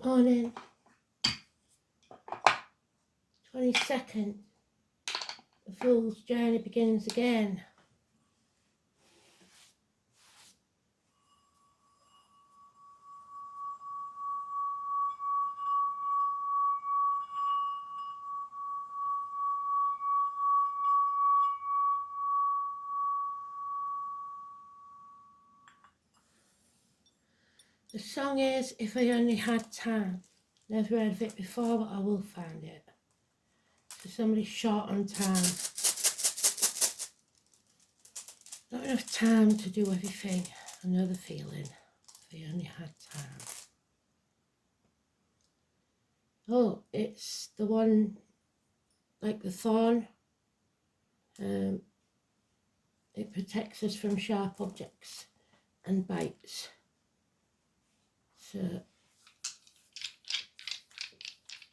Morning, 22nd, the Fool's Journey begins again. The song is If I Only Had Time. Never heard of it before, but I will find it. So somebody's short on time. Not enough time to do everything. I know the feeling. If I only had time. Oh, it's the one like the thorn. It protects us from sharp objects and bites. So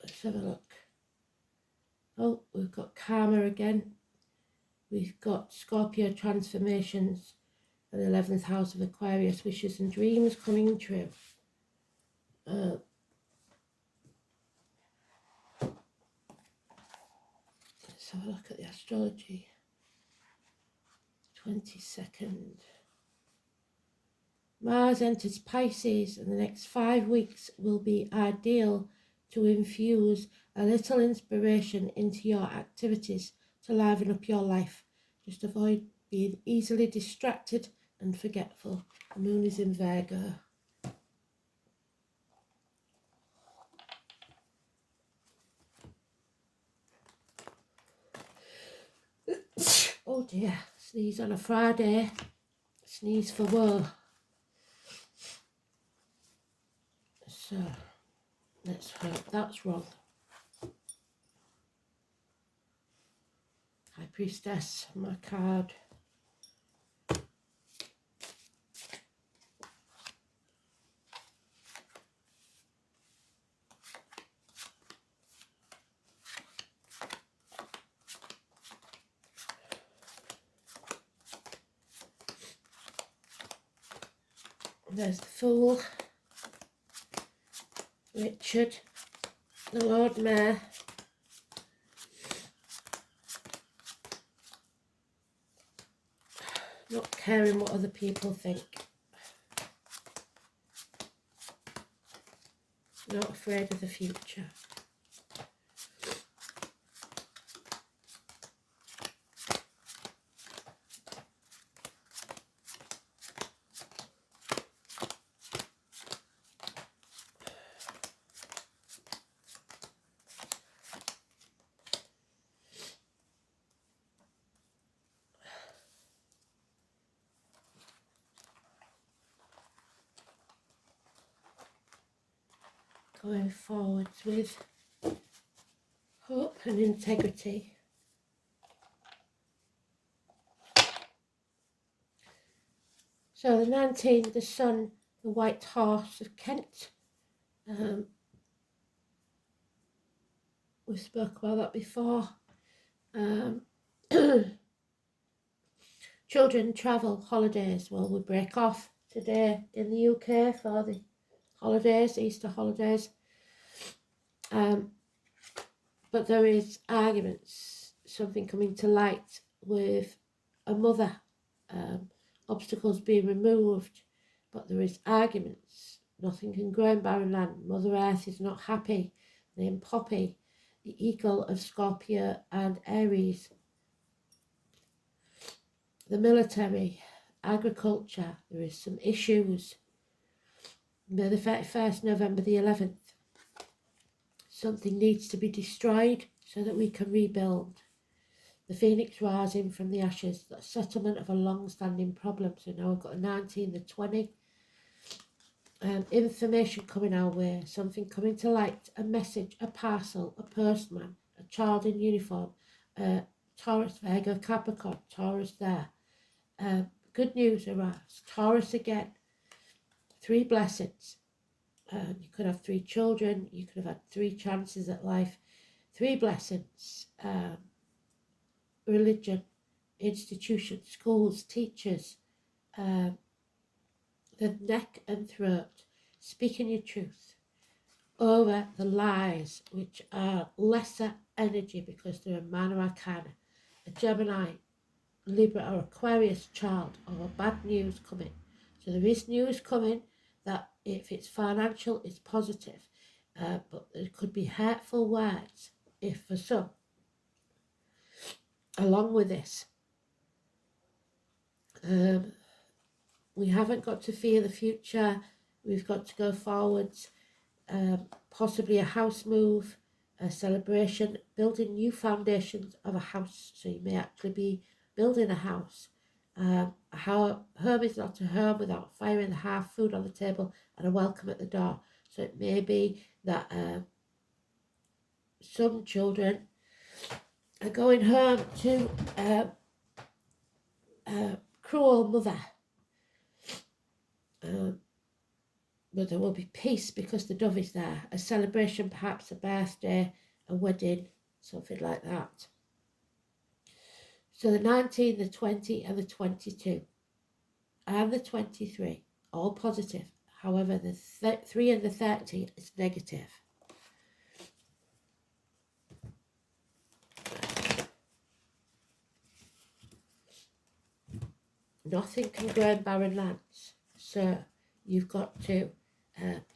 let's have a look. Oh, we've got karma again. We've got Scorpio transformations and 11th house of Aquarius, wishes and dreams coming true. Let's have a look at the astrology. 22nd. Mars enters Pisces, and the next 5 weeks will be ideal to infuse a little inspiration into your activities to liven up your life. Just avoid being easily distracted and forgetful. The moon is in Virgo. Oh dear, sneeze on a Friday, sneeze for woe. So, let's hope that's wrong. High Priestess, my card. There's the Fool, Richard, the Lord Mayor, not caring what other people think, not afraid of the future. Going forwards with hope and integrity. So the 19th, the Sun, the White Horse of Kent. We spoke about that before. Children, travel, holidays. Well, we break off today in the UK for the holidays, Easter holidays. But there is arguments, something coming to light with a mother, obstacles being removed, but there is arguments. Nothing can grow in barren land. Mother Earth is not happy. Name Poppy, the eagle of Scorpio and Aries. The military, agriculture, there is some issues. The 31st, November the 11th. Something needs to be destroyed so that we can rebuild. The phoenix rising from the ashes, the settlement of a long-standing problem. So now we've got a 19, the 20. Information coming our way, something coming to light, a message, a parcel, a postman, a child in uniform, Taurus, Virgo, Capricorn, Taurus there. Good news arrives, Taurus again, 3 blessings. You could have 3 children, you could have had 3 chances at life, 3 blessings. Religion, institutions, schools, teachers, the neck and throat, speaking your truth, over the lies, which are lesser energy because they're a minor arcana. A Gemini, Libra or Aquarius child, or bad news coming. So there is news coming that if it's financial, it's positive. But there could be hurtful words if for some. Along with this, we haven't got to fear the future. We've got to go forwards. Possibly a house move, a celebration, building new foundations of a house. So you may actually be building a house. A home is not a home without fire in the hearth, food on the table, and a welcome at the door. So it may be that some children are going home to a cruel mother. But there will be peace because the dove is there. A celebration, perhaps a birthday, a wedding, something like that. So the 19, the 20 and the 22 and the 23, all positive. However, the 3 and the 30 is negative. Nothing can grow in barren lands. So you've got to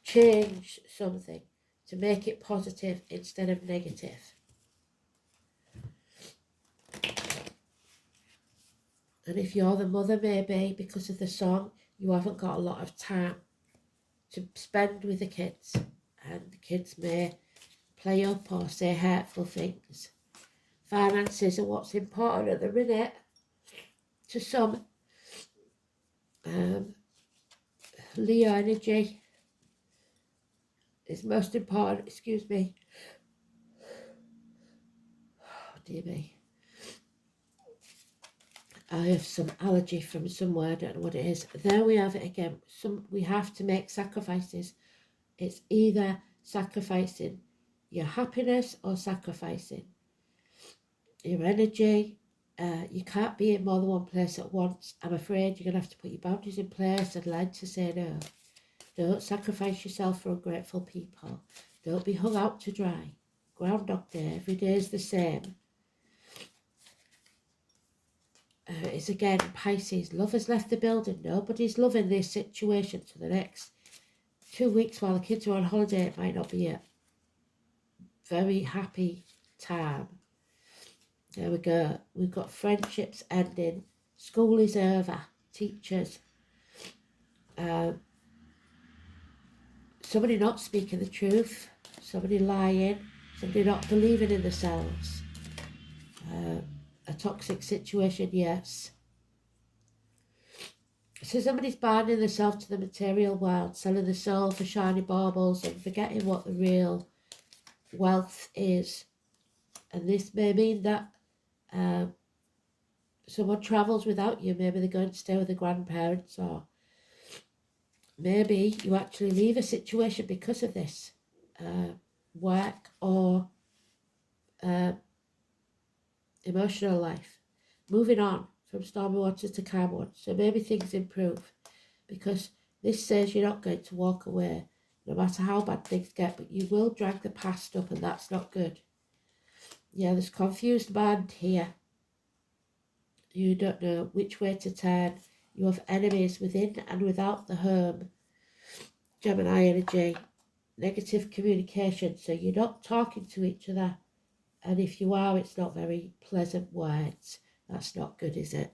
change something to make it positive instead of negative. And if you're the mother, maybe because of the song, you haven't got a lot of time to spend with the kids, and the kids may play up or say hurtful things. Finances are what's important at the minute to some. Leo energy is most important. Excuse me. Oh, dear me. I have some allergy from somewhere, I don't know what it is. There we have it again. We have to make sacrifices. It's either sacrificing your happiness or sacrificing your energy. You can't be in more than one place at once. I'm afraid you're going to have to put your boundaries in place and learn to say no. Don't sacrifice yourself for ungrateful people. Don't be hung out to dry. Groundhog Day, every day is the same. It's again Pisces. Love has left the building. Nobody's loving this situation for the next 2 weeks while the kids are on holiday. It might not be a very happy time. There we go. We've got friendships ending. School is over. Teachers. Somebody not speaking the truth. Somebody lying. Somebody not believing in themselves. A toxic situation, yes. So somebody's binding themselves to the material world, selling the soul for shiny baubles and forgetting what the real wealth is. And this may mean that someone travels without you. Maybe they're going to stay with the grandparents, or maybe you actually leave a situation because of this. Work or emotional life. Moving on from stormy waters to calm ones. So maybe things improve, because this says you're not going to walk away no matter how bad things get, but you will drag the past up, and that's not good. Yeah, there's confused mind here. You don't know which way to turn. You have enemies within and without the home. Gemini energy. Negative communication. So you're not talking to each other. And if you are, it's not very pleasant words. That's not good, is it?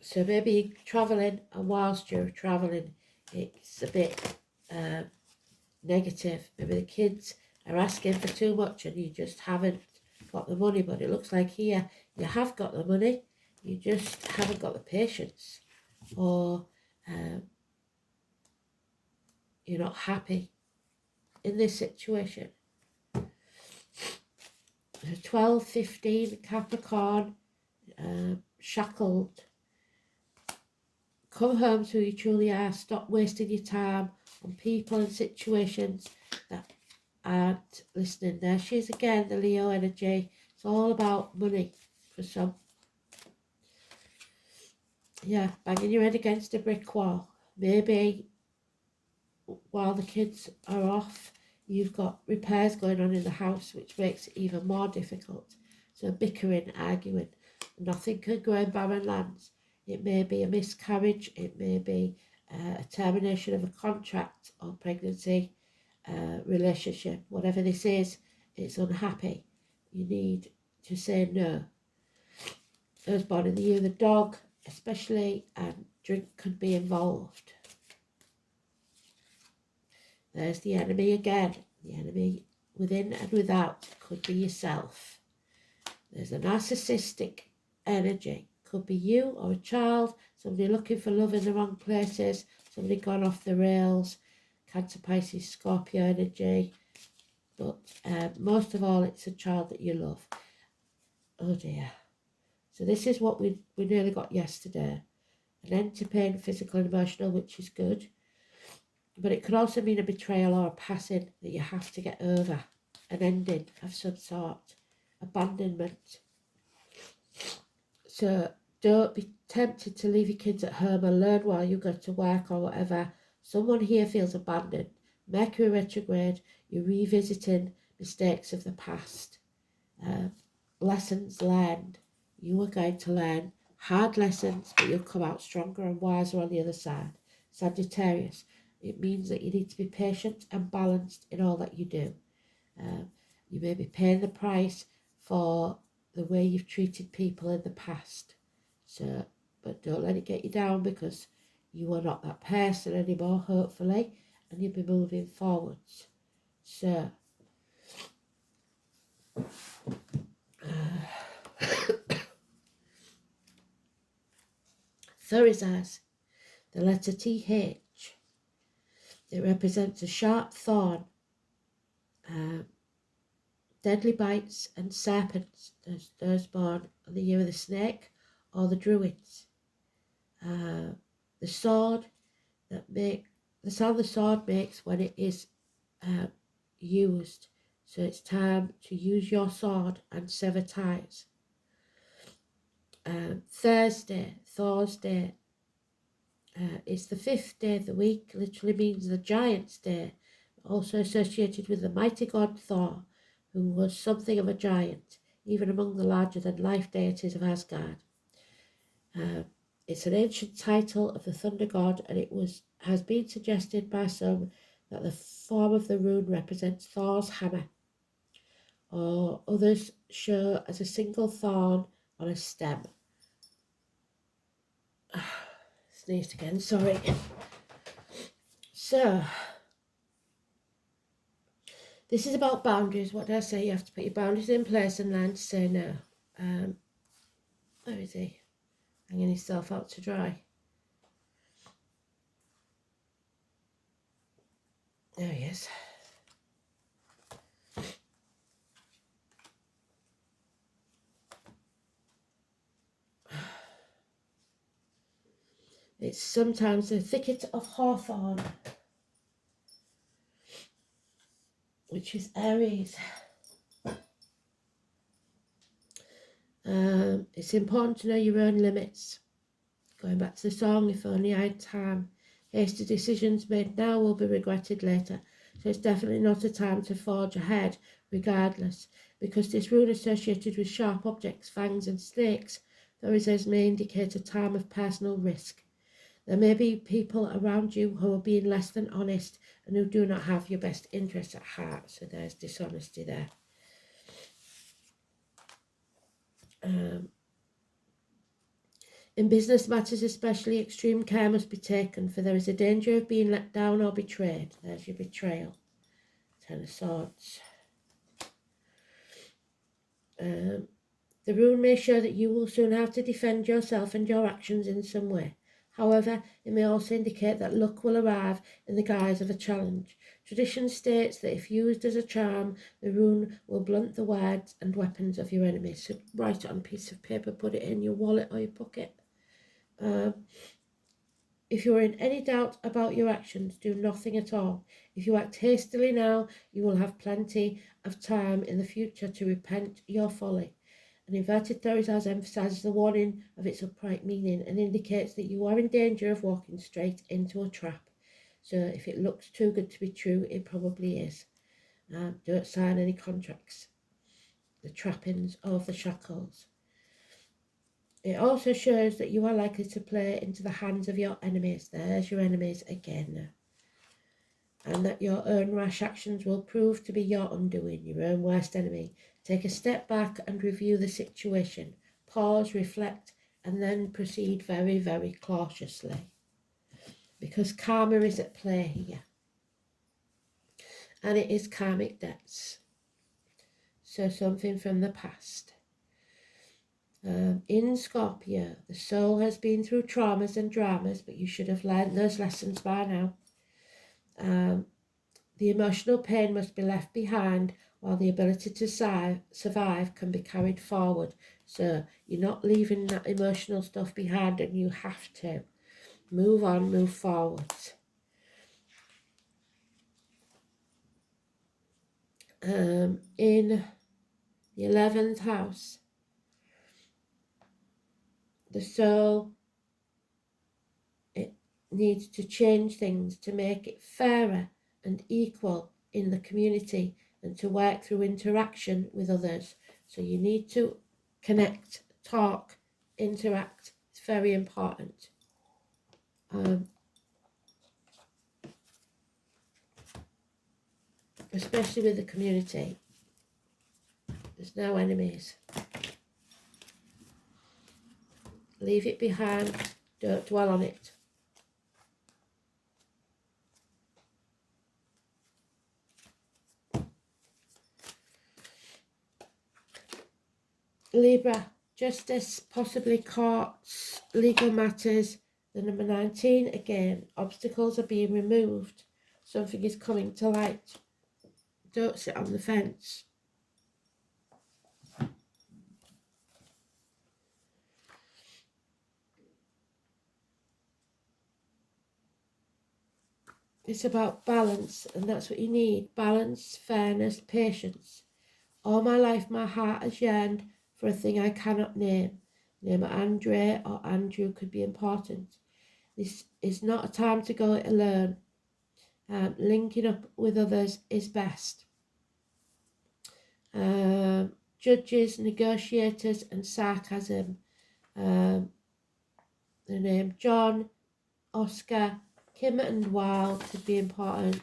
So maybe travelling, and whilst you're travelling, it's a bit negative. Maybe the kids are asking for too much and you just haven't got the money. But it looks like here you have got the money. You just haven't got the patience, or you're not happy in this situation. 12, 15, Capricorn, shackled. Come home to who you truly are. Stop wasting your time on people and situations that aren't listening. There she is again, the Leo energy. It's all about money, for some. Yeah, banging your head against a brick wall. Maybe while the kids are off, you've got repairs going on in the house, which makes it even more difficult. So bickering, arguing, nothing can grow in barren lands. It may be a miscarriage, it may be a termination of a contract or pregnancy, relationship, whatever this is, it's unhappy. You need to say no. Those born in the year of the dog, especially, and drink can be involved. There's the enemy again. The enemy within and without could be yourself. There's a narcissistic energy. Could be you or a child, somebody looking for love in the wrong places, somebody gone off the rails, Cancer, Pisces, Scorpio energy. But most of all, it's a child that you love. Oh dear. So this is what we nearly got yesterday. An end to pain, physical and emotional, which is good. But it could also mean a betrayal or a passing that you have to get over. An ending of some sort. Abandonment. So don't be tempted to leave your kids at home alone while you go to work or whatever. Someone here feels abandoned. Mercury retrograde, you're revisiting mistakes of the past. Lessons learned. You are going to learn hard lessons, but you'll come out stronger and wiser on the other side. Sagittarius, it means that you need to be patient and balanced in all that you do. You may be paying the price for the way you've treated people in the past. So, but don't let it get you down, because you are not that person anymore, hopefully, and you'll be moving forwards. So, Thurizaz, the letter TH. It represents a sharp thorn, deadly bites and serpents. Those born on the year of the snake or the druids. The sword the sound the sword makes when it is used. So it's time to use your sword and sever ties. Thursday, it's the 5th day of the week, literally means the Giant's Day, also associated with the mighty god Thor, who was something of a giant, even among the larger-than-life deities of Asgard. It's an ancient title of the thunder god, and has been suggested by some that the form of the rune represents Thor's hammer, or others show as a single thorn on a stem. Sneezed again, sorry. So, this is about boundaries. What did I say? You have to put your boundaries in place and learn to say no. Where is he? Hanging himself out to dry. There he is. It's sometimes a thicket of hawthorn, which is Aries. It's important to know your own limits. Going back to the song, if only I had time. Hasty decisions made now will be regretted later. So it's definitely not a time to forge ahead, regardless, because this rune associated with sharp objects, fangs and snakes, Thurizaz may indicate a time of personal risk. There may be people around you who are being less than honest and who do not have your best interests at heart. So there's dishonesty there. In business matters especially, extreme care must be taken, for there is a danger of being let down or betrayed. There's your betrayal. Ten of Swords. The rune may show that you will soon have to defend yourself and your actions in some way. However, it may also indicate that luck will arrive in the guise of a challenge. Tradition states that if used as a charm, the rune will blunt the words and weapons of your enemies. So write it on a piece of paper, put it in your wallet or your pocket. If you are in any doubt about your actions, do nothing at all. If you act hastily now, you will have plenty of time in the future to repent your folly. An inverted thesaurus emphasises the warning of its upright meaning and indicates that you are in danger of walking straight into a trap. So if it looks too good to be true, it probably is. Don't sign any contracts. The trappings of the shackles. It also shows that you are likely to play into the hands of your enemies. There's your enemies again. And that your own rash actions will prove to be your undoing, your own worst enemy. Take a step back and review the situation. Pause, reflect, and then proceed very, very cautiously. Because karma is at play here. And it is karmic debts. So something from the past. In Scorpio, the soul has been through traumas and dramas, but you should have learned those lessons by now. The emotional pain must be left behind while the ability to survive can be carried forward. So you're not leaving that emotional stuff behind, and you have to move on, move forward. In the 11th house, the soul, it needs to change things to make it fairer and equal in the community and to work through interaction with others. So you need to connect, talk, interact. It's very important. Especially with the community. There's no enemies. Leave it behind. Don't dwell on it. Libra, justice, possibly courts, legal matters. The number 19, again, obstacles are being removed. Something is coming to light. Don't sit on the fence. It's about balance, and that's what you need. Balance, fairness, patience. All my life, my heart has yearned for a thing I cannot name. Name Andre or Andrew could be important. This is not a time to go it alone. Linking up with others is best. Judges, negotiators, and sarcasm. The name John, Oscar, Kim and Wild could be important.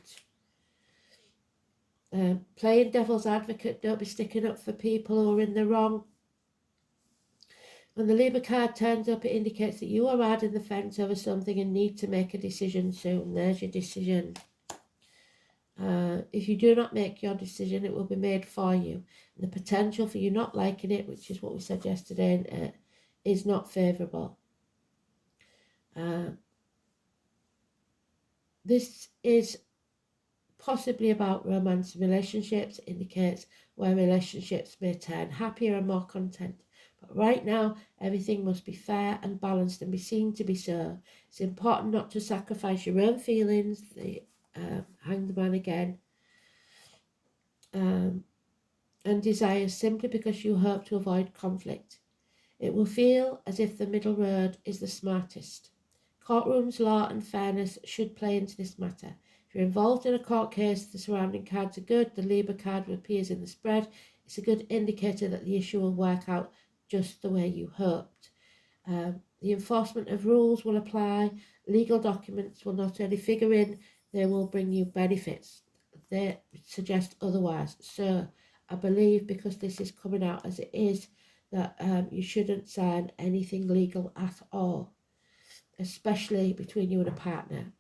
Playing devil's advocate, don't be sticking up for people who are in the wrong. When the Libra card turns up, it indicates that you are riding the fence over something and need to make a decision soon. There's your decision. If you do not make your decision, it will be made for you. And the potential for you not liking it, which is what we said yesterday, is not favourable. This is possibly about romance and relationships. It indicates where relationships may turn happier and more content. But right now, everything must be fair and balanced and be seen to be so. It's important not to sacrifice your own feelings. The Hanged Man again. And desires simply because you hope to avoid conflict. It will feel as if the middle road is the smartest. Courtrooms, law and fairness should play into this matter. If you're involved in a court case, the surrounding cards are good. The Libra card appears in the spread. It's a good indicator that the issue will work out just the way you hoped. The enforcement of rules will apply. Legal documents will not only figure in, they will bring you benefits. They suggest otherwise. So I believe, because this is coming out as it is, that you shouldn't sign anything legal at all, especially between you and a partner.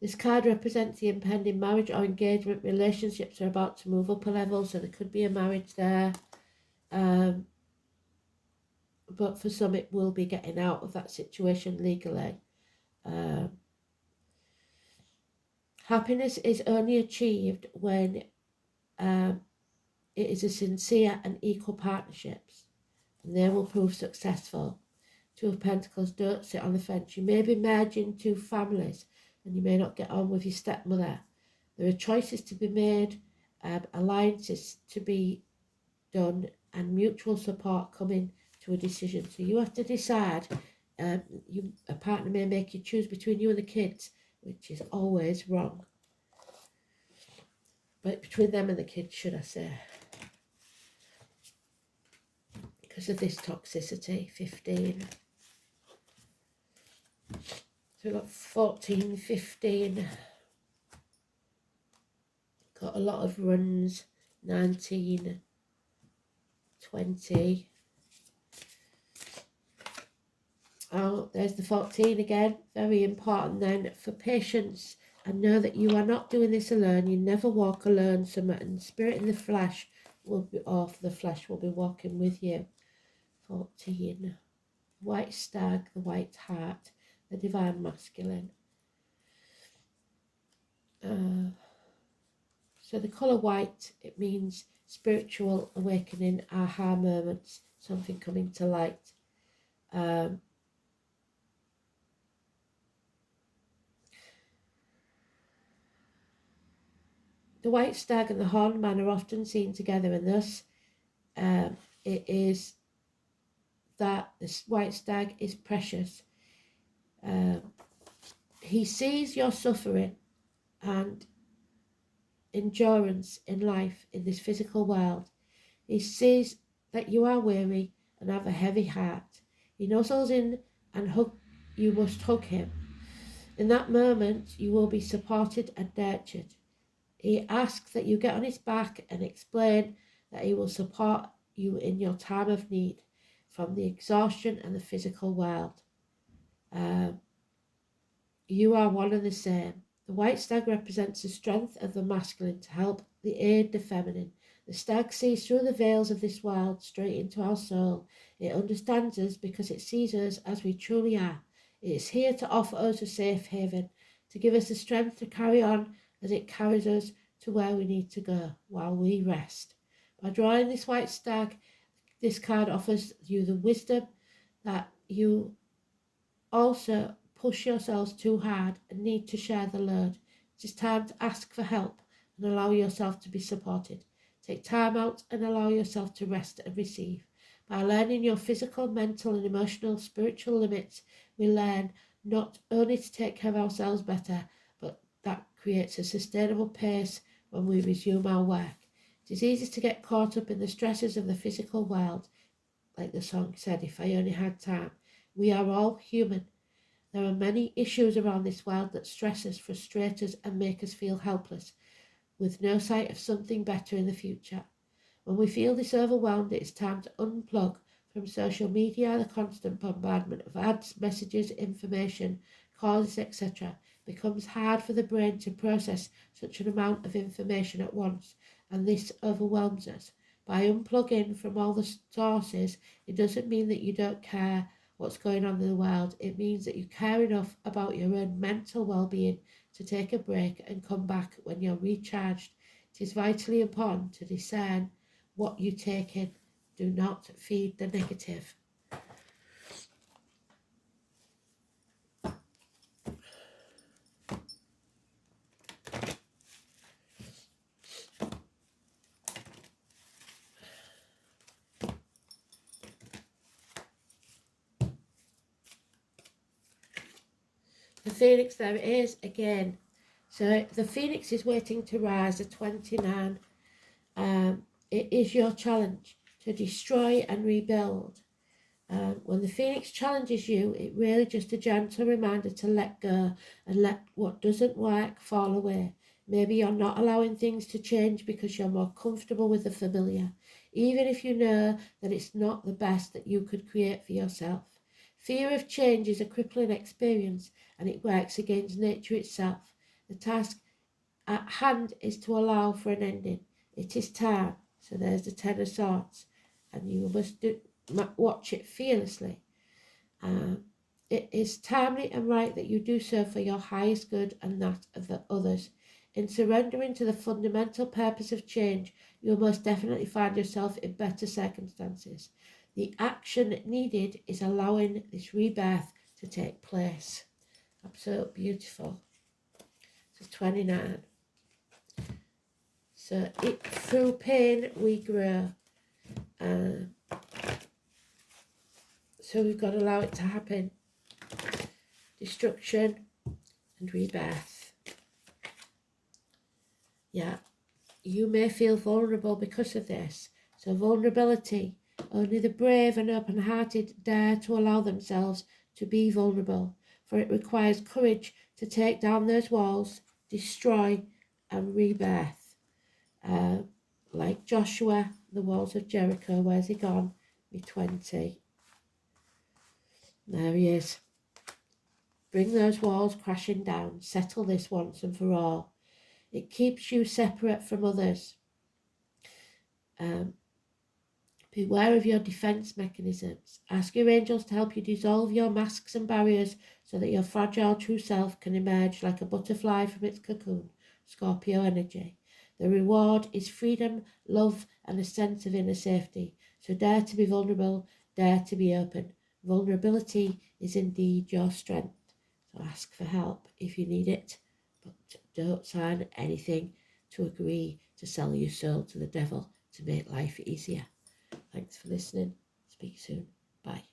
This card represents the impending marriage or engagement. Relationships are about to move up a level, so there could be a marriage there. But for some, it will be getting out of that situation legally. Happiness is only achieved when it is a sincere and equal partnerships, and they will prove successful. Two of Pentacles, don't sit on the fence. You may be merging two families and you may not get on with your stepmother. There are choices to be made, alliances to be done, and mutual support coming to a decision. So you have to decide. A partner may make you choose between you and the kids, which is always wrong. But between them and the kids, should I say. Because of this toxicity, 15. So we've got 14, 15. Got a lot of runs, 19, 20. Oh, there's the 14 again. Very important then for patience. And know that you are not doing this alone. You never walk alone. And spirit in the flesh will be, or the flesh will be walking with you. 14. White stag, the white hart, the divine masculine. So the colour white, it means spiritual awakening, aha moments, something coming to light. The white stag and the horned man are often seen together, and thus it is that this white stag is precious. He sees your suffering and endurance in life in this physical world. He sees that you are weary and have a heavy heart. He nuzzles in and you must hug him. In that moment, you will be supported and nurtured. He asks that you get on his back and explain that he will support you in your time of need from the exhaustion and the physical world. You are one and the same. The white stag represents the strength of the masculine to help aid the feminine. The stag sees through the veils of this world straight into our soul. It understands us because it sees us as we truly are. It is here to offer us a safe haven, to give us the strength to carry on as it carries us to where we need to go while we rest. By drawing this white stag, this card offers you the wisdom that you also push yourselves too hard and need to share the load. It is time to ask for help and allow yourself to be supported. Take time out and allow yourself to rest and receive. By learning your physical, mental and emotional, spiritual limits, we learn not only to take care of ourselves better, but that creates a sustainable pace when we resume our work. It is easy to get caught up in the stresses of the physical world, like the song said, if I only had time. We are all human. There are many issues around this world that stress us, frustrate us and make us feel helpless, with no sight of something better in the future. When we feel this overwhelmed, it is time to unplug from social media. The constant bombardment of ads, messages, information, causes, etc. becomes hard for the brain to process such an amount of information at once, and this overwhelms us. By unplugging from all the sources, it doesn't mean that you don't care what's going on in the world. It means that you care enough about your own mental well-being to take a break and come back when you're recharged. It is vitally important to discern what you take in. Do not feed the negative. The phoenix, there it is again. So the phoenix is waiting to rise at 29. It is your challenge to destroy and rebuild. When the phoenix challenges you, it really just a gentle reminder to let go and let what doesn't work fall away. Maybe you're not allowing things to change because you're more comfortable with the familiar, even if you know that it's not the best that you could create for yourself. Fear of change is a crippling experience, and it works against nature itself. The task at hand is to allow for an ending. It is time. So there's the Ten of Swords, and you must watch it fearlessly. It is timely and right that you do so for your highest good and that of the others. In surrendering to the fundamental purpose of change, you will most definitely find yourself in better circumstances. The action needed is allowing this rebirth to take place. Absolutely beautiful. So 29. So through pain we grow. So we've got to allow it to happen. Destruction and rebirth. Yeah, you may feel vulnerable because of this. So vulnerability, only the brave and open-hearted dare to allow themselves to be vulnerable, for it requires courage to take down those walls, destroy and rebirth. Like Joshua, the walls of Jericho, where's he gone? Me 20. There he is. Bring those walls crashing down. Settle this once and for all. It keeps you separate from others. Beware of your defense mechanisms. Ask your angels to help you dissolve your masks and barriers so that your fragile true self can emerge like a butterfly from its cocoon. Scorpio energy. The reward is freedom, love, and a sense of inner safety. So dare to be vulnerable, dare to be open. Vulnerability is indeed your strength. So ask for help if you need it, but don't sign anything to agree to sell your soul to the devil to make life easier. Thanks for listening. Speak soon. Bye.